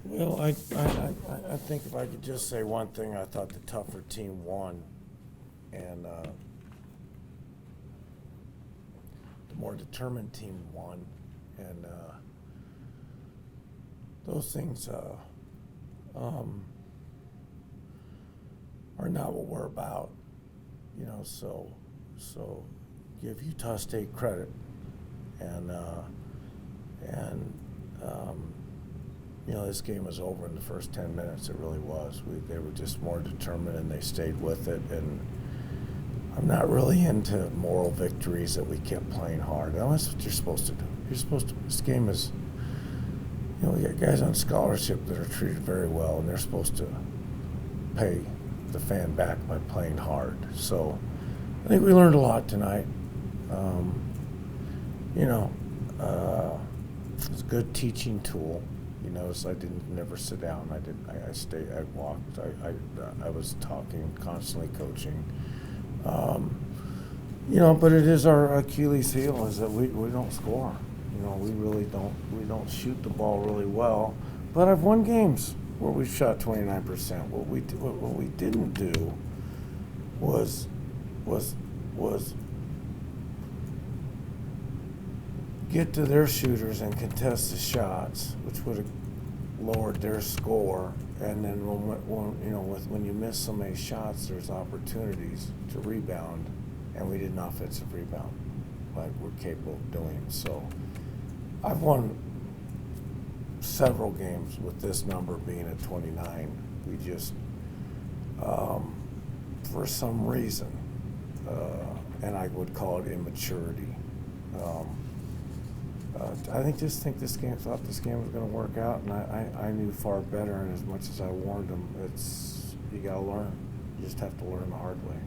Well, I think if I could just say one thing, I thought the tougher team won, and the more determined team won, and those things are not what we're about, you know. So give Utah State credit, and you know, this game was over in the first 10 minutes. It really was. They were just more determined, and they stayed with it. And I'm not really into moral victories that we kept playing hard. That's what you're supposed to do. You're supposed to. This game is, you know, we got guys on scholarship that are treated very well, and they're supposed to pay the fan back by playing hard. So I think we learned a lot tonight. You know, it's a good teaching tool. You notice I never sit down. I stayed. I walked. I was talking, constantly coaching. You know, but it is our Achilles heel is that we don't score. You know, we really don't. We don't shoot the ball really well. But I've won games where we shot 29%. What we didn't do was get to their shooters and contest the shots, which would have lowered their score. And then when you miss so many shots, there's opportunities to rebound, and we did an offensive rebound like we're capable of doing. So I've won several games with this number being at 29. We just, for some reason, and I would call it immaturity. I thought this game was going to work out, and I knew far better. And as much as I warned them, you got to learn. You just have to learn the hard way.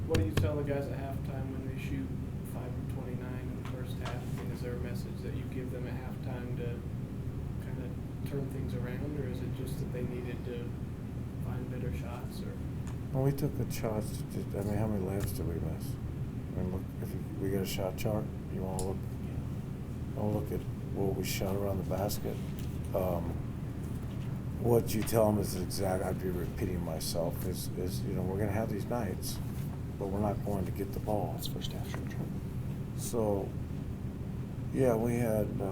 What do you tell the guys at halftime when they shoot 5 of 29 in the first half? I mean, is there a message that you give them at halftime to kind of turn things around, or is it just that they needed to find better shots? Or well, we took good shots. I mean, how many layups did we miss? I mean, look, we got a shot chart. You want to look at what we shot around the basket. What you tell them is exact. I'd be repeating myself. Is you know, we're going to have these nights, but we're not going to get the ball. That's first half short term. So, yeah, we had 1,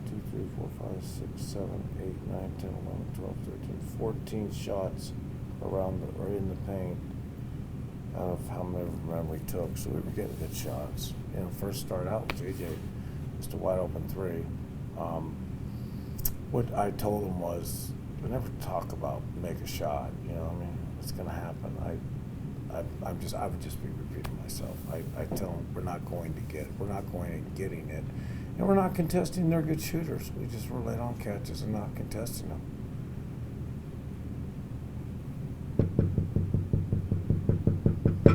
2, 3, 4, 5, 6, 7, 8, 9, 10, 11, 12, 13, 14 shots right in the paint. Out of how many of them we took, so we were getting good shots. You know, first start out with JJ, just a wide open three. What I told them was, we never talk about make a shot. You know, I mean, it's going to happen. I would just be repeating myself. I tell them we're not going to getting it, and we're not contesting their good shooters. We just were late on catches and not contesting them.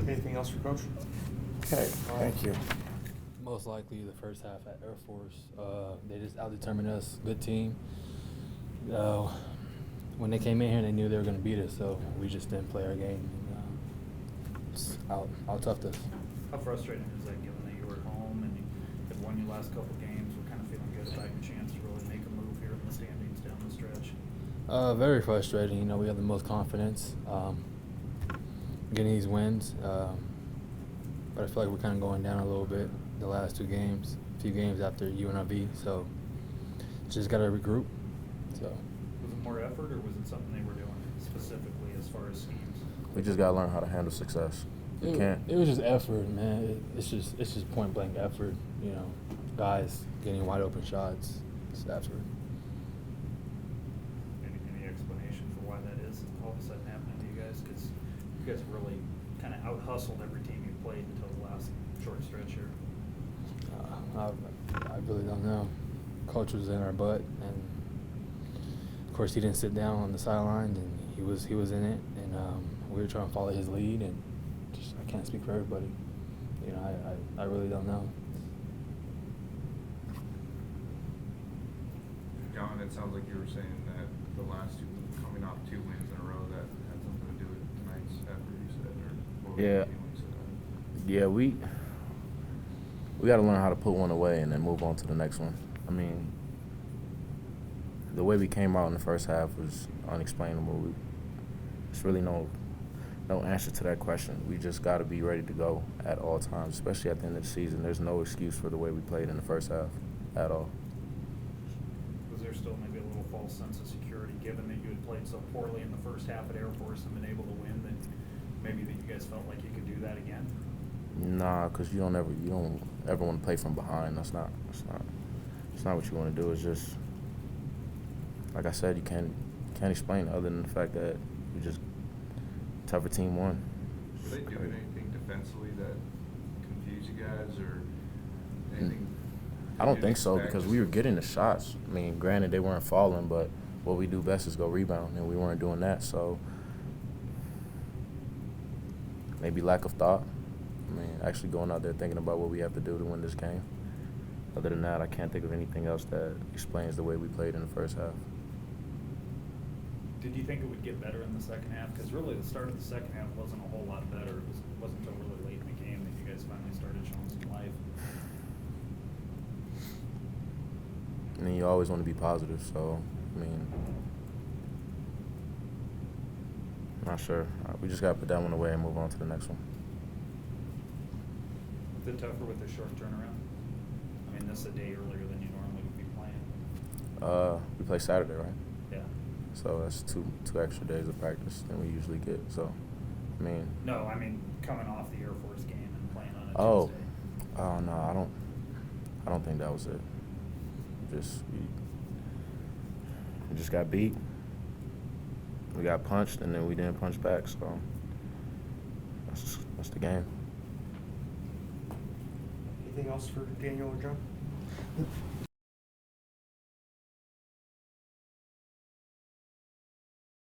Anything else for Coach? Okay, thank you. Most likely the first half at Air Force. They just out-determined us. Good team. When they came in here, they knew they were going to beat us, so we just didn't play our game. Just out-toughed us. How frustrating is that, given that you were at home and you had won your last couple games? We're kind of feeling good about your chance to really make a move here in the standings down the stretch. Very frustrating. You know, we have the most confidence getting these wins, but I feel like we're kind of going down a little bit the last few games after UNLV. So just got to regroup. So was it more effort, or was it something they were doing specifically as far as schemes? We just got to learn how to handle success. It was just effort, man. It's just point blank effort. You know, guys getting wide open shots. It's effort. Any explanation for why that is all of a sudden happening to you guys? Because you guys really kind of out-hustled every team you played until the last short stretch here. I really don't know. Coach was in our butt, and of course he didn't sit down on the sidelines, and he was in it, and we were trying to follow his lead, and just I can't speak for everybody. You know, I really don't know. John, it sounds like you were saying that the last two, coming off 2 wins in a row, that had something to do with tonight's effort, you said, or what were your feelings of that? Yeah, we got to learn how to put one away and then move on to the next one. I mean, the way we came out in the first half was unexplainable. There's really no answer to that question. We just got to be ready to go at all times, especially at the end of the season. There's no excuse for the way we played in the first half at all. Was there still maybe a little false sense of security, given that you had played so poorly in the first half at Air Force and been able to win, that maybe that you guys felt like you could do that again? Nah, because you don't ever want to play from behind. It's not what you want to do. It's just, like I said, you can't explain it other than the fact that we just tougher team won. Were they doing anything defensively that confused you guys, or anything? I don't you'd think so, expect because just- we were getting the shots. I mean, granted, they weren't falling, but what we do best is go rebound, and we weren't doing that. So maybe lack of thought. I mean, actually going out there thinking about what we have to do to win this game. Other than that, I can't think of anything else that explains the way we played in the first half. Did you think it would get better in the second half? Because really the start of the second half wasn't a whole lot better. It wasn't until really late in the game that you guys finally started showing some life. I mean, you always want to be positive, so, I mean, I'm not sure. We just got to put that one away and move on to the next one. Is it tougher with the short turnaround? I mean, this is a day earlier than you normally would be playing. We play Saturday, right? Yeah. So that's two extra days of practice than we usually get. So, I mean. No, I mean coming off the Air Force game and playing on a Oh. Tuesday. Oh no, I don't think that was it. We just got beat. We got punched, and then we didn't punch back. So that's the game. Anything else for Daniel or John?